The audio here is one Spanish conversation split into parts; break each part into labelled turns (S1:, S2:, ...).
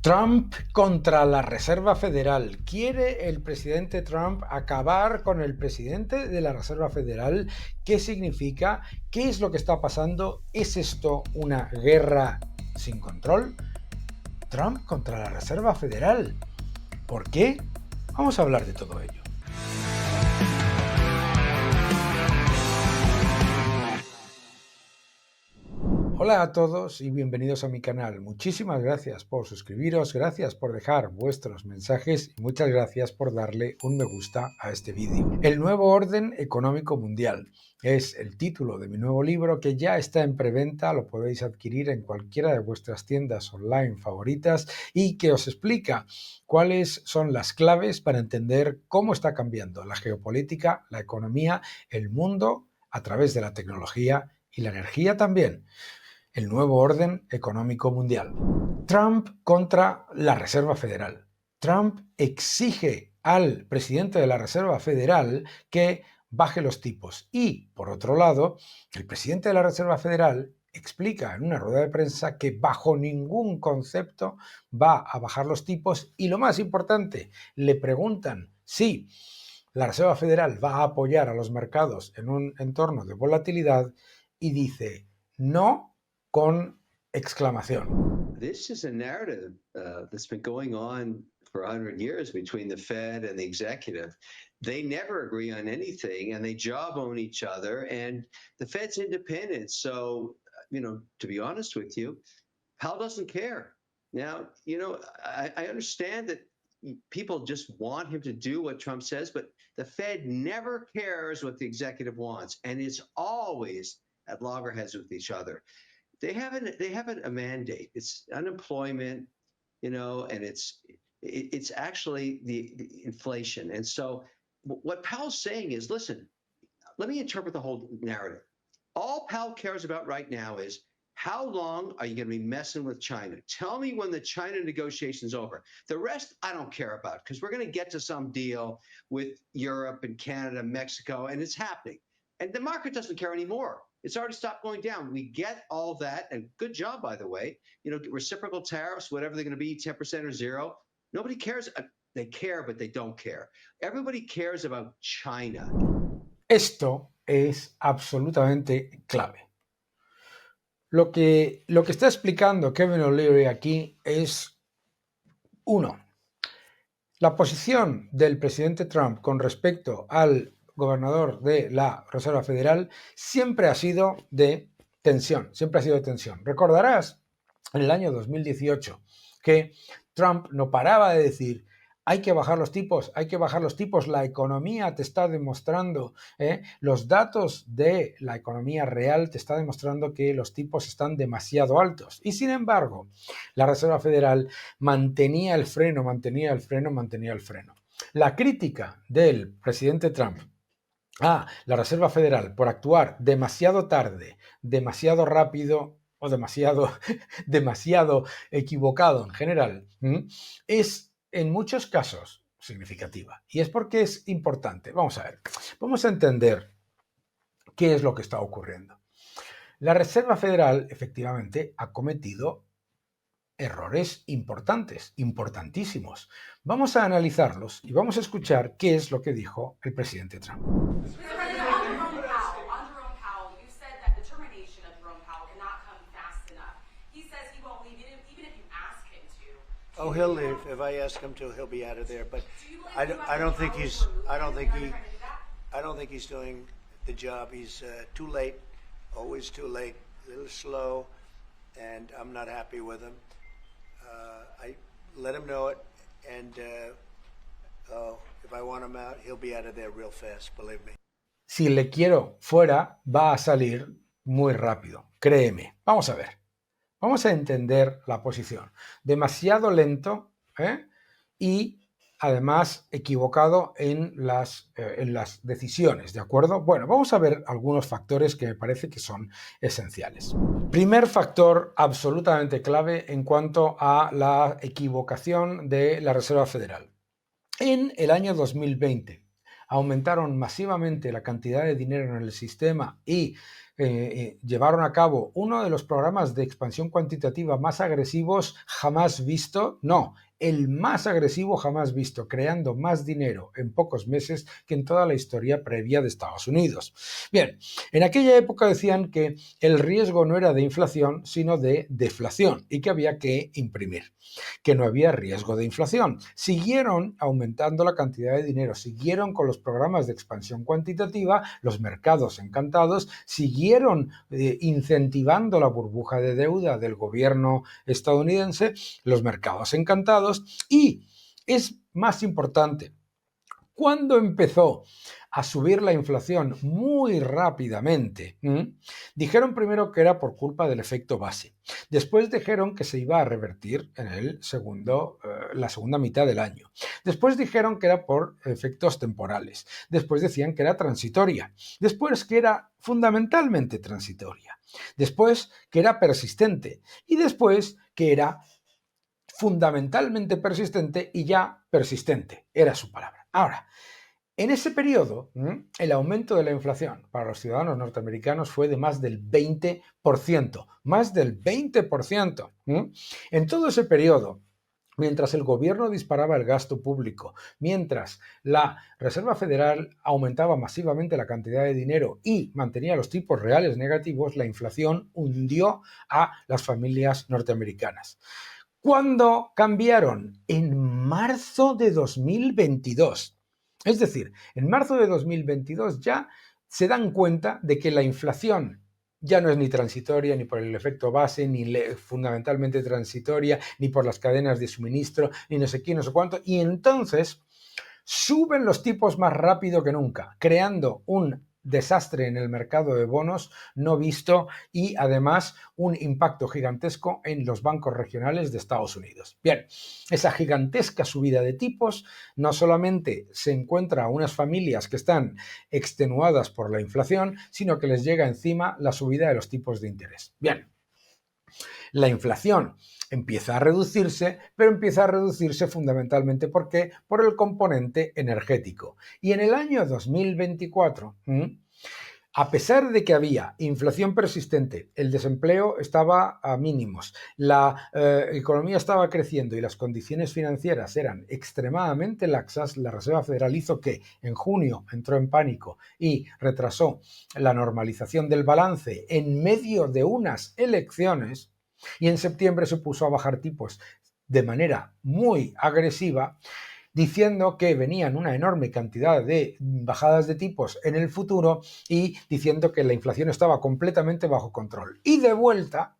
S1: Trump contra la Reserva Federal. ¿Quiere el presidente Trump acabar con el presidente de la Reserva Federal? ¿Qué significa? ¿Qué es lo que está pasando? ¿Es esto una guerra sin control? Trump contra la Reserva Federal. ¿Por qué? Vamos a hablar de todo ello. Hola a todos y bienvenidos a mi canal. Muchísimas gracias por suscribiros, gracias por dejar vuestros mensajes y muchas gracias por darle un me gusta a este vídeo. El nuevo orden económico mundial es el título de mi nuevo libro que ya está en preventa, lo podéis adquirir en cualquiera de vuestras tiendas online favoritas y que os explica cuáles son las claves para entender cómo está cambiando la geopolítica, la economía, el mundo a través de la tecnología y la energía también. El nuevo orden económico mundial. Trump contra la Reserva Federal. Trump exige al presidente de la Reserva Federal que baje los tipos y, por otro lado, el presidente de la Reserva Federal explica en una rueda de prensa que bajo ningún concepto va a bajar los tipos y, lo más importante, le preguntan si la Reserva Federal va a apoyar a los mercados en un entorno de volatilidad y dice no con exclamación.
S2: This is a narrative that's been going on for 100 years between the Fed and the executive. They never agree on anything and they jawbone each other, and the Fed's independent. So, to be honest with you, Powell doesn't care. Now, I understand that people just want him to do what Trump says, but the Fed never cares what the executive wants, and it's always at loggerheads with each other. They have a mandate. It's unemployment, and it's actually the inflation. And so what Powell's saying is, listen, let me interpret the whole narrative. All Powell cares about right now is how long are you going to be messing with China? Tell me when the China negotiation's over. The rest I don't care about because we're going to get to some deal with Europe and Canada, Mexico, and it's happening. And the market doesn't care anymore. It's already stopped going down. We get all that, and good job, by the way. Reciprocal tariffs, whatever they're going to be, 10% or zero. Nobody cares. They care, but they don't care. Everybody cares about China.
S1: Esto es absolutamente clave. Lo que está explicando Kevin O'Leary aquí es, uno, la posición del presidente Trump con respecto al gobernador de la Reserva Federal siempre ha sido de tensión, Recordarás en el año 2018 que Trump no paraba de decir hay que bajar los tipos, la economía te está demostrando, los datos de la economía real te está demostrando que los tipos están demasiado altos. Y sin embargo, la Reserva Federal mantenía el freno. La crítica del presidente Trump a la Reserva Federal por actuar demasiado tarde, demasiado rápido o demasiado equivocado en general, es en muchos casos significativa. Y es porque es importante. Vamos a ver, vamos a entender qué es lo que está ocurriendo. La Reserva Federal efectivamente ha cometido errores importantes, importantísimos. Vamos a analizarlos y vamos a escuchar qué es lo que dijo el presidente Trump.
S3: Oh, he'll leave. If I ask him to, he'll be out of there. But I don't think he's doing the job. He's too late, always too late, a little slow, and I'm not happy with him. I let him know it, and if I want him out, he'll be out of there real fast, believe me.
S1: Si le quiero fuera, va a salir muy rápido, créeme. Vamos a ver. Vamos a entender la posición. Demasiado lento y además equivocado en las decisiones, ¿de acuerdo? Bueno, vamos a ver algunos factores que me parece que son esenciales. Primer factor absolutamente clave en cuanto a la equivocación de la Reserva Federal. En el año 2020 aumentaron masivamente la cantidad de dinero en el sistema y llevaron a cabo uno de los programas de expansión cuantitativa más agresivos jamás visto, no, el más agresivo jamás visto, creando más dinero en pocos meses que en toda la historia previa de Estados Unidos. Bien, en aquella época decían que el riesgo no era de inflación, sino de deflación y que había que imprimir, que no había riesgo de inflación. Siguieron aumentando la cantidad de dinero, siguieron con los programas de expansión cuantitativa, los mercados encantados, siguieron incentivando la burbuja de deuda del gobierno estadounidense, los mercados encantados. Y es más importante, cuando empezó a subir la inflación muy rápidamente, dijeron primero que era por culpa del efecto base. Después dijeron que se iba a revertir en la segunda mitad del año. Después dijeron que era por efectos temporales. Después decían que era transitoria. Después que era fundamentalmente transitoria. Después que era persistente. Y después que era fundamentalmente persistente y ya persistente, era su palabra. Ahora, en ese periodo, el aumento de la inflación para los ciudadanos norteamericanos fue de más del 20%, más del 20%. En todo ese periodo, mientras el gobierno disparaba el gasto público, mientras la Reserva Federal aumentaba masivamente la cantidad de dinero y mantenía los tipos reales negativos, la inflación hundió a las familias norteamericanas. ¿Cuándo cambiaron? En marzo de 2022. Es decir, en marzo de 2022 ya se dan cuenta de que la inflación ya no es ni transitoria, ni por el efecto base, ni fundamentalmente transitoria, ni por las cadenas de suministro, ni no sé qué, no sé cuánto. Y entonces suben los tipos más rápido que nunca, creando un desastre en el mercado de bonos no visto y además un impacto gigantesco en los bancos regionales de Estados Unidos. Bien, esa gigantesca subida de tipos no solamente se encuentra a unas familias que están extenuadas por la inflación, sino que les llega encima la subida de los tipos de interés. Bien, la inflación empieza a reducirse, pero empieza a reducirse fundamentalmente ¿por qué? Por el componente energético. Y en el año 2024, a pesar de que había inflación persistente, el desempleo estaba a mínimos, la economía estaba creciendo y las condiciones financieras eran extremadamente laxas, la Reserva Federal hizo que en junio entró en pánico y retrasó la normalización del balance en medio de unas elecciones y en septiembre se puso a bajar tipos de manera muy agresiva, diciendo que venían una enorme cantidad de bajadas de tipos en el futuro y diciendo que la inflación estaba completamente bajo control. Y de vuelta,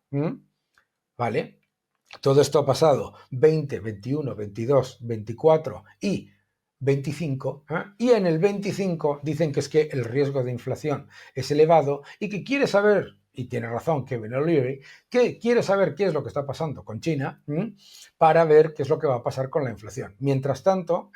S1: ¿vale? Todo esto ha pasado 20, 21, 22, 24 y 25, y en el 25 dicen que es que el riesgo de inflación es elevado y que quiere saber, y tiene razón Kevin O'Leary, que quiere saber qué es lo que está pasando con China para ver qué es lo que va a pasar con la inflación. Mientras tanto,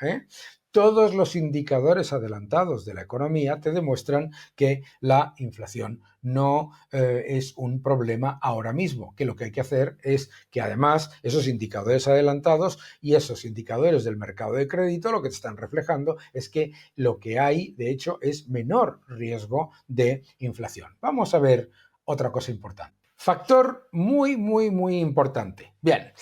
S1: todos los indicadores adelantados de la economía te demuestran que la inflación no es un problema ahora mismo, que lo que hay que hacer es que además esos indicadores adelantados y esos indicadores del mercado de crédito lo que te están reflejando es que lo que hay de hecho es menor riesgo de inflación. Vamos a ver otra cosa importante. Factor muy, muy, muy importante. Bien.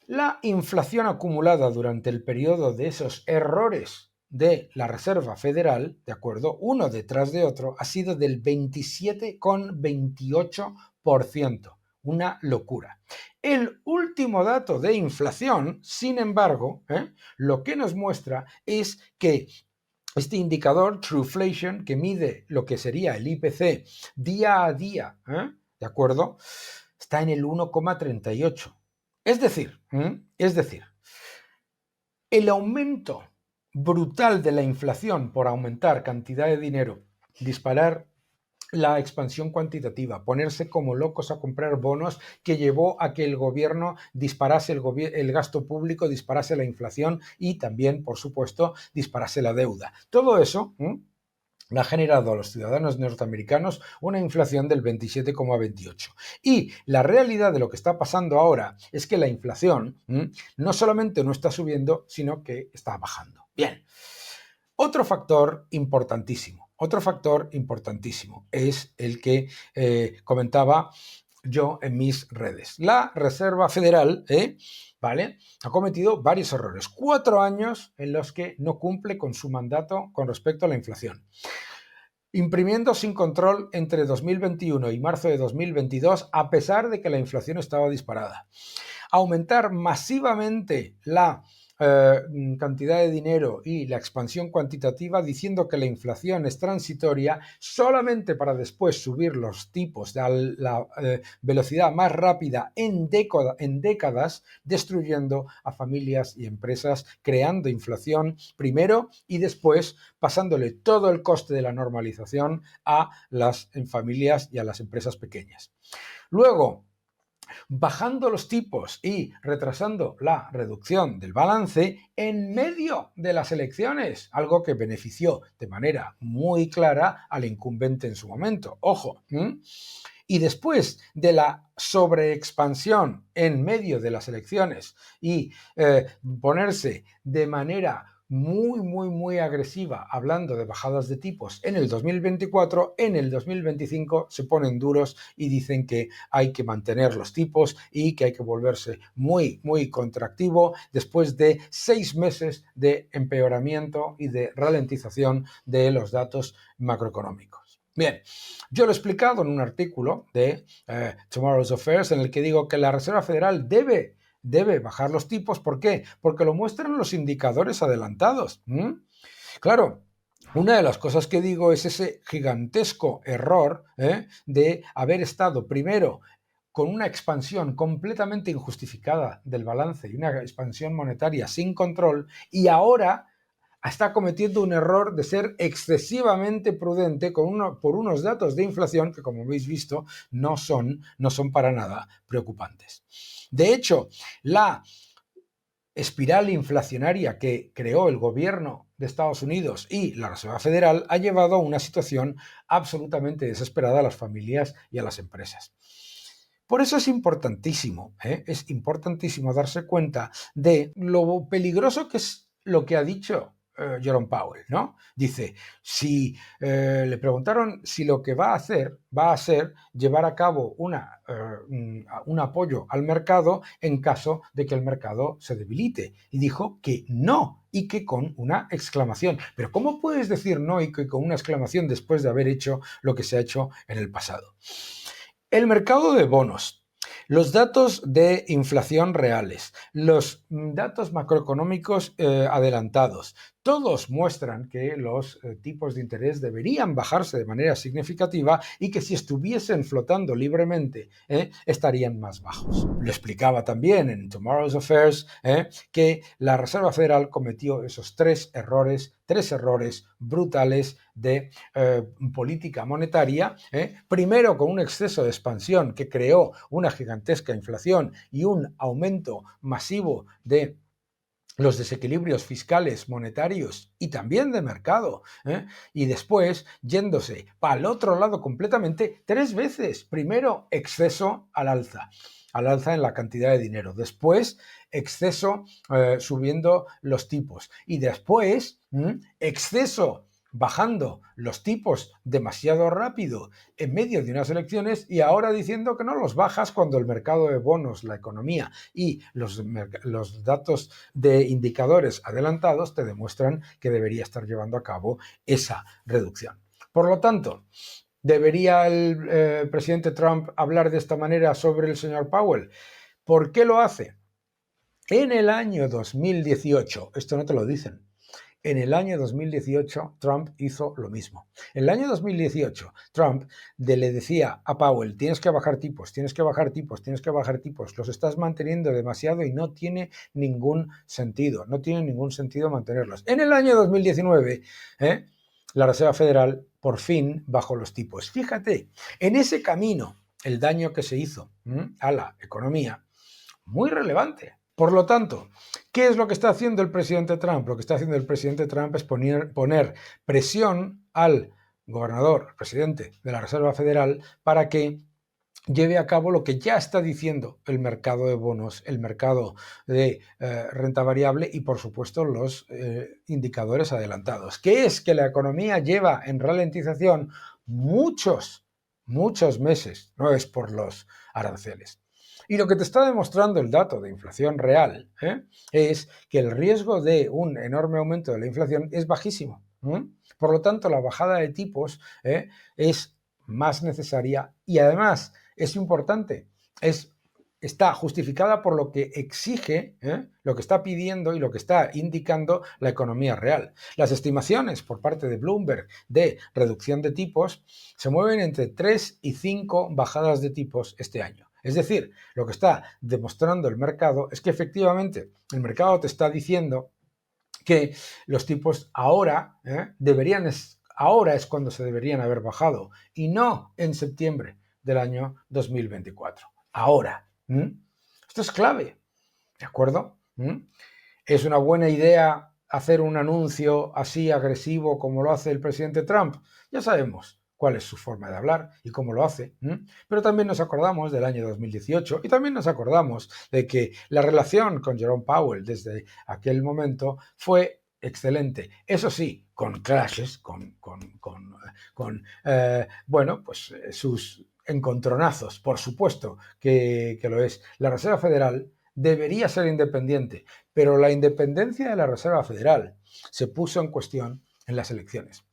S1: La inflación acumulada durante el periodo de esos errores de la Reserva Federal, ¿de acuerdo? Uno detrás de otro, ha sido del 27,28%. Una locura. El último dato de inflación, sin embargo, lo que nos muestra es que este indicador, Trueflation, que mide lo que sería el IPC día a día, ¿de acuerdo? Está en el 1,38. Es decir, el aumento brutal de la inflación por aumentar cantidad de dinero, disparar la expansión cuantitativa, ponerse como locos a comprar bonos que llevó a que el gobierno disparase el gasto público, disparase la inflación y también, por supuesto, disparase la deuda. Todo eso ha generado a los ciudadanos norteamericanos una inflación del 27,28. Y la realidad de lo que está pasando ahora es que la inflación no solamente no está subiendo, sino que está bajando. Bien, otro factor importantísimo, otro factor importantísimo es el que comentaba yo en mis redes. La Reserva Federal, ¿vale?, ha cometido varios errores. 4 años en los que no cumple con su mandato con respecto a la inflación. Imprimiendo sin control entre 2021 y marzo de 2022, a pesar de que la inflación estaba disparada. Aumentar masivamente la cantidad de dinero y la expansión cuantitativa diciendo que la inflación es transitoria solamente para después subir los tipos a la velocidad más rápida en décadas, destruyendo a familias y empresas, creando inflación primero y después pasándole todo el coste de la normalización a las familias y a las empresas pequeñas. Luego, bajando los tipos y retrasando la reducción del balance en medio de las elecciones, algo que benefició de manera muy clara al incumbente en su momento. Ojo, y después de la sobreexpansión en medio de las elecciones y ponerse de manera muy agresiva hablando de bajadas de tipos en el 2024, en el 2025 se ponen duros y dicen que hay que mantener los tipos y que hay que volverse muy contractivo después de 6 meses de empeoramiento y de ralentización de los datos macroeconómicos. Bien, yo lo he explicado en un artículo de Tomorrow's Affairs en el que digo que la Reserva Federal debe bajar los tipos. ¿Por qué? Porque lo muestran los indicadores adelantados. Claro, una de las cosas que digo es ese gigantesco error de haber estado primero con una expansión completamente injustificada del balance y una expansión monetaria sin control, y ahora está cometiendo un error de ser excesivamente prudente por unos datos de inflación que, como habéis visto, no son para nada preocupantes. De hecho, la espiral inflacionaria que creó el gobierno de Estados Unidos y la Reserva Federal ha llevado a una situación absolutamente desesperada a las familias y a las empresas. Por eso es importantísimo darse cuenta de lo peligroso que es lo que ha dicho Jerome Powell, ¿no? Dice, si le preguntaron si lo que va a ser llevar a cabo un apoyo al mercado en caso de que el mercado se debilite. Y dijo que no, y que con una exclamación. Pero ¿cómo puedes decir no y que con una exclamación después de haber hecho lo que se ha hecho en el pasado? El mercado de bonos. Los datos de inflación reales, los datos macroeconómicos adelantados, todos muestran que los tipos de interés deberían bajarse de manera significativa y que si estuviesen flotando libremente estarían más bajos. Lo explicaba también en Tomorrow's Affairs que la Reserva Federal cometió esos tres errores brutales de política monetaria, primero con un exceso de expansión que creó una gigantesca inflación y un aumento masivo de los desequilibrios fiscales, monetarios y también de mercado, y después yéndose para el otro lado completamente 3 veces. Primero, exceso al alza en la cantidad de dinero, después exceso subiendo los tipos y después exceso bajando los tipos demasiado rápido en medio de unas elecciones y ahora diciendo que no los bajas cuando el mercado de bonos, la economía y los datos de indicadores adelantados te demuestran que debería estar llevando a cabo esa reducción. Por lo tanto, ¿debería el presidente Trump hablar de esta manera sobre el señor Powell? ¿Por qué lo hace? En el año 2018, esto no te lo dicen, en el año 2018 Trump hizo lo mismo. En el año 2018 Trump le decía a Powell, tienes que bajar tipos, los estás manteniendo demasiado y no tiene ningún sentido mantenerlos. En el año 2019, la Reserva Federal por fin bajó los tipos. Fíjate, en ese camino, el daño que se hizo a la economía, muy relevante. Por lo tanto, ¿qué es lo que está haciendo el presidente Trump? Lo que está haciendo el presidente Trump es poner presión al presidente de la Reserva Federal, para que lleve a cabo lo que ya está diciendo el mercado de bonos, el mercado de renta variable y, por supuesto, los indicadores adelantados, que es que la economía lleva en ralentización muchos meses, no es por los aranceles. Y lo que te está demostrando el dato de inflación real es que el riesgo de un enorme aumento de la inflación es bajísimo. Por lo tanto, la bajada de tipos es más necesaria y además es importante, está justificada por lo que exige, lo que está pidiendo y lo que está indicando la economía real. Las estimaciones por parte de Bloomberg de reducción de tipos se mueven entre 3 y 5 bajadas de tipos este año. Es decir, lo que está demostrando el mercado es que efectivamente el mercado te está diciendo que los tipos ahora ahora es cuando se deberían haber bajado y no en septiembre del año 2024. Ahora. Esto es clave, ¿de acuerdo? ¿Es una buena idea hacer un anuncio así agresivo como lo hace el presidente Trump? Ya sabemos cuál es su forma de hablar y cómo lo hace, pero también nos acordamos del año 2018 y también nos acordamos de que la relación con Jerome Powell desde aquel momento fue excelente. Eso sí, con clashes, bueno, pues sus encontronazos, por supuesto que lo es. La Reserva Federal debería ser independiente, pero la independencia de la Reserva Federal se puso en cuestión en las elecciones.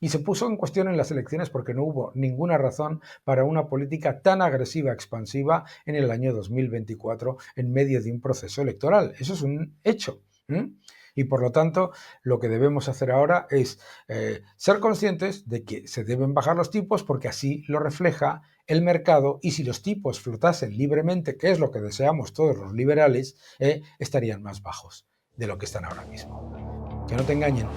S1: Y se puso en cuestión en las elecciones porque no hubo ninguna razón para una política tan agresiva, expansiva en el año 2024 en medio de un proceso electoral. Eso es un hecho. Y por lo tanto, lo que debemos hacer ahora es ser conscientes de que se deben bajar los tipos porque así lo refleja el mercado y si los tipos flotasen libremente, que es lo que deseamos todos los liberales, estarían más bajos de lo que están ahora mismo. Que no te engañen.